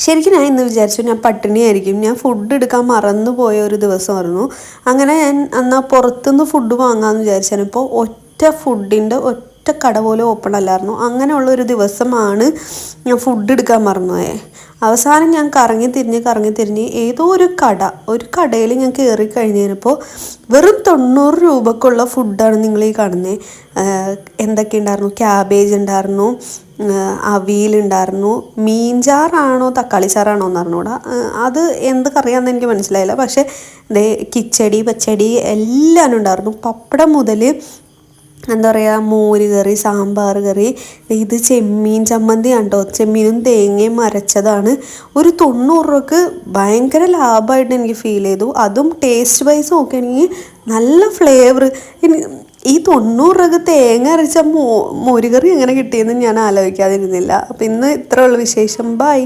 ശരിക്കും ഞാൻ ഇന്ന് വിചാരിച്ചു ഞാൻ പട്ടിണിയായിരിക്കും. ഞാൻ ഫുഡ് എടുക്കാൻ മറന്നു പോയ ഒരു ദിവസമായിരുന്നു. അങ്ങനെ ഞാൻ എന്നാൽ പുറത്തുനിന്ന് ഫുഡ് വാങ്ങാമെന്ന് വിചാരിച്ചാണ്. ഇപ്പോൾ ഒറ്റ ഫുഡിൻ്റെ ഒറ്റ കട പോലും ഓപ്പൺ അല്ലായിരുന്നു. അങ്ങനെയുള്ളൊരു ദിവസമാണ് ഞാൻ ഫുഡ് എടുക്കാൻ മറന്നുപോയത്. അവസാനം ഞാൻ കറങ്ങി തിരിഞ്ഞ് ഏതോ ഒരു കടയിൽ ഞാൻ കയറി കഴിഞ്ഞപ്പോൾ വെറും 90 രൂപക്കുള്ള ഫുഡാണ് നിങ്ങൾ ഈ കാണുന്നത്. എന്തൊക്കെ ഉണ്ടായിരുന്നു? ക്യാബേജ് ഉണ്ടായിരുന്നു, അവിയലുണ്ടായിരുന്നു, മീൻചാറാണോ തക്കാളി ചാറാണോ എന്ന് അറിഞ്ഞൂടാ. അത് എന്ത് കറിയാണെന്ന് എനിക്ക് മനസ്സിലായില്ല. പക്ഷേ കിച്ചടി പച്ചടി എല്ലാം ഉണ്ടായിരുന്നു. പപ്പടം മുതൽ എന്താ പറയുക, മോര് കറി, സാമ്പാർ കറി. ഇത് ചെമ്മീൻ ചമ്മന്തിയാണ് കേട്ടോ. ചെമ്മീനും തേങ്ങയും അരച്ചതാണ്. ഒരു 90 രൂപക്ക് ഭയങ്കര ലാഭമായിട്ട് എനിക്ക് ഫീൽ ചെയ്തു. അതും ടേസ്റ്റ് വൈസ് നോക്കുകയാണെങ്കിൽ നല്ല ഫ്ലേവർ. ഈ 90 രൂപക്ക് തേങ്ങ അരച്ച മോര് കറി എങ്ങനെ കിട്ടിയെന്ന് ഞാൻ ആലോചിക്കാതിരുന്നില്ല. അപ്പോൾ ഇന്ന് ഇത്രയുള്ള വിശേഷം. ബൈ.